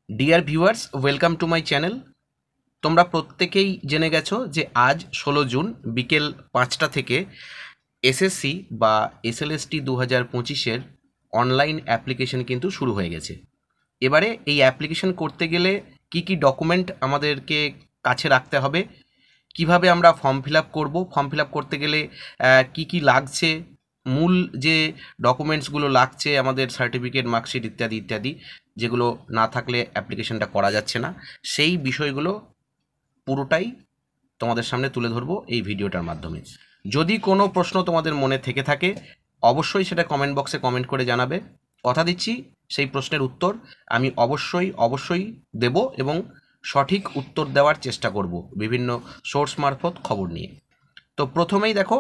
Dear viewers, welcome to my channel. তোমরা প্রত্যেকেই জেনে গেছো যে আজ 16 জুন বিকেল 5টা থেকে এসএসসি বা এসএলএসটি 2025-এর অনলাইন অ্যাপ্লিকেশন কিন্তু শুরু হয়ে গেছে। এবারে এই অ্যাপ্লিকেশন করতে গেলে কি কি ডকুমেন্ট আমাদেরকে কাছে রাখতে হবে, কিভাবে আমরা ফর্ম ফিল আপ করবো, ফর্ম ফিল আপ করতে গেলে কি কি লাগছে, মূল যে ডকুমেন্টসগুলো লাগছে আমাদের সার্টিফিকেট, মার্কশিট ইত্যাদি ইত্যাদি, যেগুলো না থাকলে অ্যাপ্লিকেশনটা করা যাচ্ছে না, সেই বিষয়গুলো পুরোটাই তোমাদের সামনে তুলে ধরবো এই ভিডিওটার মাধ্যমে। যদি কোনো প্রশ্ন তোমাদের মনে থেকে থাকে অবশ্যই সেটা কমেন্ট বক্সে কমেন্ট করে জানাবে। কথা দিচ্ছি সেই প্রশ্নের উত্তর আমি অবশ্যই দেব এবং সঠিক উত্তর দেওয়ার চেষ্টা করব বিভিন্ন সোর্স মারফত খবর নিয়ে। তো প্রথমেই দেখো,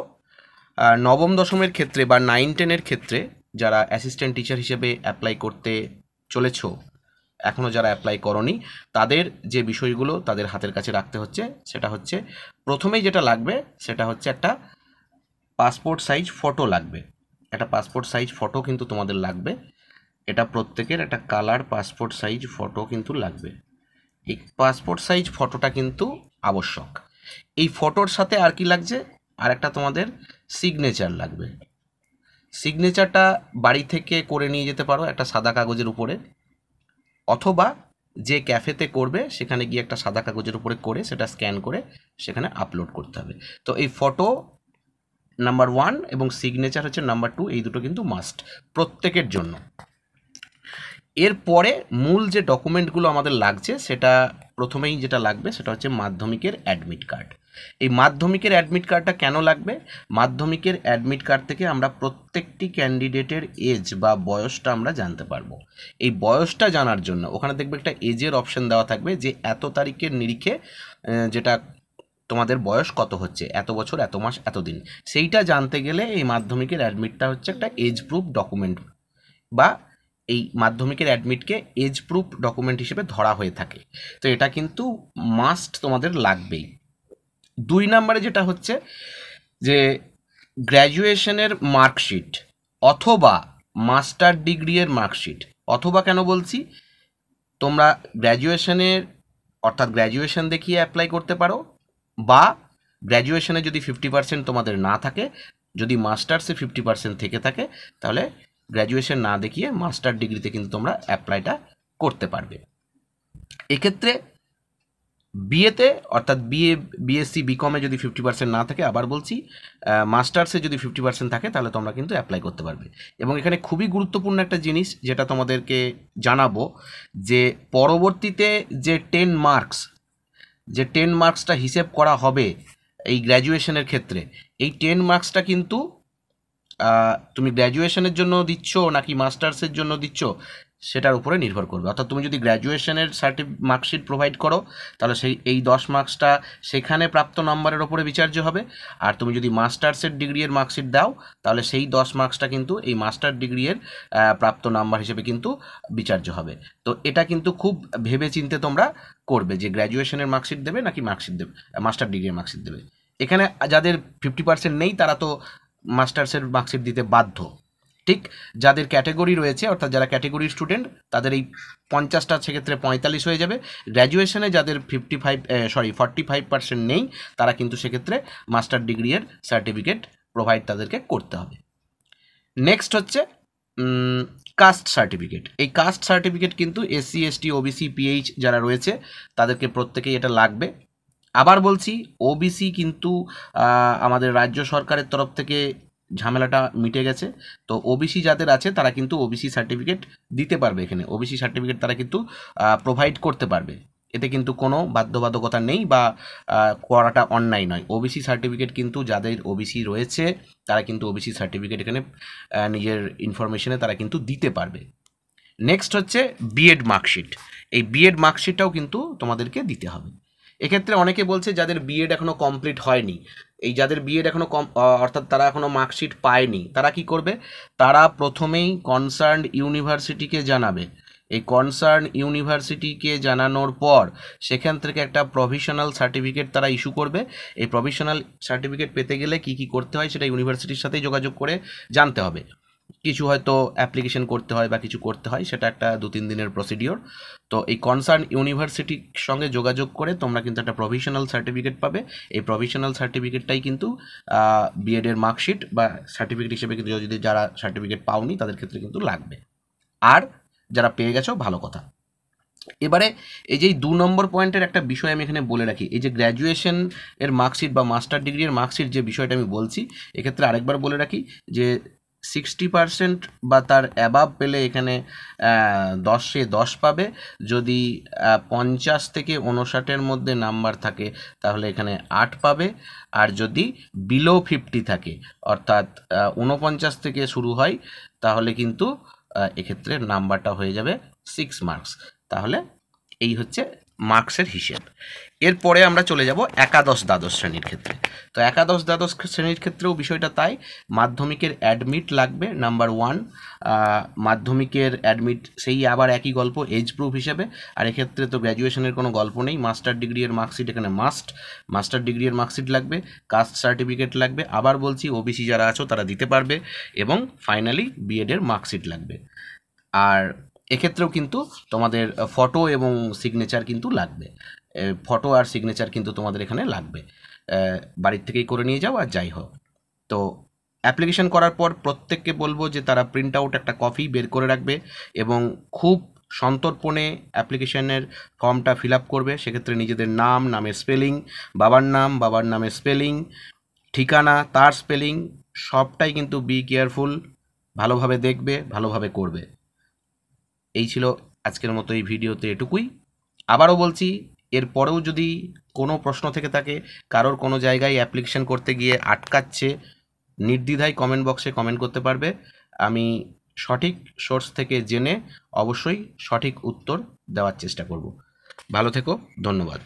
নবম দশমের ক্ষেত্রে বা 9-10-এর ক্ষেত্রে যারা অ্যাসিস্ট্যান্ট টিচার হিসেবে অ্যাপ্লাই করতে চলেছ, এখনও যারা অ্যাপ্লাই করনি, তাদের যে বিষয়গুলো তাদের হাতের কাছে রাখতে হচ্ছে সেটা হচ্ছে, প্রথমেই যেটা লাগবে সেটা হচ্ছে একটা পাসপোর্ট সাইজ ফটো লাগবে। একটা পাসপোর্ট সাইজ ফটো কিন্তু তোমাদের লাগবে। এটা প্রত্যেকের একটা কালার পাসপোর্ট সাইজ ফটো কিন্তু লাগবে। এই পাসপোর্ট সাইজ ফটোটা কিন্তু আবশ্যক। এই ফটোর সাথে আর কি লাগছে, আর একটা তোমাদের সিগনেচার লাগবে। সিগনেচারটা বাড়ি থেকে করে নিয়ে যেতে পারো একটা সাদা কাগজের উপরে, অথবা যে ক্যাফেতে করবে সেখানে গিয়ে একটা সাদা কাগজের উপরে করে সেটা স্ক্যান করে সেখানে আপলোড করতে হবে। তো এই ফটো নাম্বার 1 এবং সিগনেচার হচ্ছে নাম্বার 2, এই দুটো কিন্তু মাস্ট প্রত্যেকের জন্য। এরপরে মূল যে ডকুমেন্টগুলো আমাদের লাগছে সেটা প্রথমেই যেটা লাগবে সেটা হচ্ছে মাধ্যমিকের অ্যাডমিট কার্ড। এই মাধ্যমিকের অ্যাডমিট কার্ডটা কেন লাগবে? মাধ্যমিকের অ্যাডমিট কার্ড থেকে আমরা প্রত্যেকটি ক্যান্ডিডেটের এজ বা বয়সটা আমরা জানতে পারবো। এই বয়সটা জানার জন্য ওখানে দেখবে একটা এজের অপশন দেওয়া থাকবে যে এত তারিখের নিরিখে যেটা তোমাদের বয়স কত হচ্ছে, এত বছর, এত মাস, এত দিন, সেইটা জানতে গেলে এই মাধ্যমিকের অ্যাডমিটটা হচ্ছে একটা এজ প্রুফ ডকুমেন্ট, বা এই মাধ্যমিকের অ্যাডমিটকে এজ প্রুফ ডকুমেন্ট হিসেবে ধরা হয়ে থাকে। তো এটা কিন্তু মাস্ট তোমাদের লাগবেই। 2 নম্বরে যেটা হচ্ছে যে গ্র্যাজুয়েশনের মার্কশিট অথবা মাস্টার ডিগ্রির মার্কশিট। অথবা কেন বলছি, তোমরা গ্র্যাজুয়েশনের অর্থাৎ গ্র্যাজুয়েশন দেখিয়ে অ্যাপ্লাই করতে পারো, বা গ্র্যাজুয়েশনে যদি 50% তোমাদের না থাকে, যদি মাস্টার্সে 50% থেকে থাকে, তাহলে গ্র্যাজুয়েশন না দেখিয়ে মাস্টার ডিগ্রিতে কিন্তু তোমরা অ্যাপ্লাইটা করতে পারবে। এক্ষেত্রে বিএতে অর্থাৎ বিএসসি বিকমে যদি 50% না থাকে, আবার বলছি মাস্টার্সে যদি 50% থাকে, তাহলে তোমরা কিন্তু অ্যাপ্লাই করতে পারবে। এবং এখানে খুবই গুরুত্বপূর্ণ একটা জিনিস যেটা তোমাদেরকে জানাবো, যে পরবর্তীতে যে 10 মার্কসটা হিসেব করা হবে এই গ্র্যাজুয়েশনের ক্ষেত্রে, এই 10 মার্কসটা কিন্তু তুমি গ্র্যাজুয়েশনের জন্য দিচ্ছ নাকি মাস্টার্সের জন্য দিচ্ছ সেটার উপরে নির্ভর করবে। অর্থাৎ তুমি যদি গ্র্যাজুয়েশনের মার্কশিট প্রোভাইড করো, তাহলে এই 10 মার্কসটা সেখানে প্রাপ্ত নাম্বারের ওপরে বিচার্য হবে। আর তুমি যদি মাস্টার্সের ডিগ্রির মার্কশিট দাও, তাহলে সেই 10 মার্কসটা কিন্তু এই মাস্টার ডিগ্রির প্রাপ্ত নাম্বার হিসেবে কিন্তু বিচার্য হবে। তো এটা কিন্তু খুব ভেবে চিন্তে তোমরা করবে যে গ্র্যাজুয়েশনের মার্কশিট দেবে নাকি মাস্টার ডিগ্রির মার্কশিট দেবে। এখানে যাদের 50% নেই তারা তো মাস্টার্সের মার্কশিট দিতে বাধ্য। ঠিক যাদের ক্যাটেগরি রয়েছে, অর্থাৎ যারা ক্যাটেগরির স্টুডেন্ট, তাদের এই 50টা সেক্ষেত্রে 45 হয়ে যাবে। গ্র্যাজুয়েশনে যাদের 45% নেই, তারা কিন্তু সেক্ষেত্রে মাস্টার ডিগ্রির সার্টিফিকেট প্রোভাইড তাদেরকে করতে হবে। নেক্সট হচ্ছে কাস্ট সার্টিফিকেট। এই কাস্ট সার্টিফিকেট কিন্তু এসসি, এসটি, ওবিসি, পিএইচ যারা রয়েছে তাদেরকে প্রত্যেকেই এটা লাগবে। আবার বলছি, ওবিসি কিন্তু আমাদের রাজ্য সরকারের তরফ থেকে ঝামেলাটা মিটে গেছে। তো ওবিসি যাদের আছে তারা কিন্তু ওবিসি সার্টিফিকেট দিতে পারবে। এখানে ওবিসি সার্টিফিকেট তারা কিন্তু প্রোভাইড করতে পারবে। এতে কিন্তু কোনো বাধ্যবাধকতা নেই বা করাটা অন্যায় নয়। ওবিসি সার্টিফিকেট কিন্তু যাদের ওবিসি রয়েছে তারা কিন্তু ওবিসি সার্টিফিকেট এখানে নিজের ইনফরমেশনে তারা কিন্তু দিতে পারবে। নেক্সট হচ্ছে বিএড মার্কশিট। এই বিএড মার্কশিটটাও কিন্তু তোমাদেরকে দিতে হবে। এক্ষেত্রে অনেকে বলছে যাদের বিএড এখনও কমপ্লিট হয়নি, এই যাদের বিএড এখনও অর্থাৎ তারা এখনও মার্কশিট পায়নি, তারা কি করবে? তারা প্রথমেই কনসার্নড ইউনিভার্সিটিকে জানাবে। এই কনসার্ন ইউনিভার্সিটিকে জানানোর পর সেখান থেকে একটা প্রভিশনাল সার্টিফিকেট তারা ইস্যু করবে। এই প্রভিশনাল সার্টিফিকেট পেতে গেলে কি কি করতে হয় সেটা ইউনিভার্সিটির সাথেই যোগাযোগ করে জানতে হবে। কিছু হয়তো অ্যাপ্লিকেশন করতে হয় বা কিছু করতে হয়, সেটা একটা 2-3 দিনের প্রসিডিওর। তো এই কনসার্ন ইউনিভার্সিটির সঙ্গে যোগাযোগ করে তোমরা কিন্তু একটা প্রভিশনাল সার্টিফিকেট পাবে। এই প্রভিশনাল সার্টিফিকেটটাই কিন্তু বিএডের মার্কশিট বা সার্টিফিকেট হিসেবে কিন্তু যদি যারা সার্টিফিকেট পাওনি তাদের ক্ষেত্রে কিন্তু লাগবে। আর যারা পেয়ে গেছো ভালো কথা। এবারে এই যে 2 নম্বর পয়েন্টের একটা বিষয় আমি এখানে বলে রাখি, এই যে গ্র্যাজুয়েশন এর মার্কশিট বা মাস্টার ডিগ্রির মার্কশিট যে বিষয়টা আমি বলছি, এক্ষেত্রে আরেকবার বলে রাখি যে 60% বা তার অ্যাবাভ পেলে এখানে 10-এ 10 পাবে। যদি 50 থেকে 59-এর মধ্যে নাম্বার থাকে তাহলে এখানে 8 পাবে। আর যদি বিলো 50 থাকে, অর্থাৎ 49 থেকে শুরু হয়, তাহলে কিন্তু এক্ষেত্রে নাম্বারটা হয়ে যাবে 6 মার্কস। তাহলে এই হচ্ছে মার্কসের হিসেব। এরপরে আমরা চলে যাব একাদশ দ্বাদশ শ্রেণীর ক্ষেত্রে। তো একাদশ দ্বাদশ শ্রেণীর ক্ষেত্রেও বিষয়টা তাই, মাধ্যমিকের অ্যাডমিট লাগবে নাম্বার 1। মাধ্যমিকের অ্যাডমিট সেই আবার একই গল্প, এজ প্রুফ হিসেবে। আর এক্ষেত্রে তো গ্র্যাজুয়েশনের কোনো গল্প নেই, মাস্টার ডিগ্রি এর মার্কশিট এখানে মাস্টার ডিগ্রি এর মার্কশিট লাগবে, কাস্ট সার্টিফিকেট লাগবে, আবার বলছি ওবিসি যারা আছো তারা দিতে পারবে, এবং ফাইনালি বিএড এর মার্কশিট লাগবে। আর এক্ষেত্রেও কিন্তু তোমাদের ফটো এবং সিগনেচার কিন্তু লাগবে। ফটো আর সিগনেচার কিন্তু তোমাদের এখানে লাগবে, বাড়ির থেকেই করে নিয়ে যাও আর যাই হোক। তো অ্যাপ্লিকেশন করার পর প্রত্যেককে বলবো যে তারা প্রিন্ট আউট একটা কপি বের করে রাখবে এবং খুব সন্তর্পণে অ্যাপ্লিকেশনের ফর্মটা ফিল আপ করবে। সেক্ষেত্রে নিজেদের নাম, নামের স্পেলিং, বাবার নাম, বাবার নামের স্পেলিং, ঠিকানা, তার স্পেলিং, সবটাই কিন্তু বি কেয়ারফুল, ভালোভাবে দেখবে, ভালোভাবে করবে। এই ছিল আজকের মতো এই ভিডিওতে এটুকুই। আবারও বলছি, এরপরেও যদি কোনো প্রশ্ন থেকে থাকে, কারোর কোনো জায়গায় অ্যাপ্লিকেশন করতে গিয়ে আটকাচ্ছে, নির্দ্বিধায় কমেন্ট বক্সে কমেন্ট করতে পারবে। আমি সঠিক সোর্স থেকে জেনে অবশ্যই সঠিক উত্তর দেওয়ার চেষ্টা করব। ভালো থেকো, ধন্যবাদ।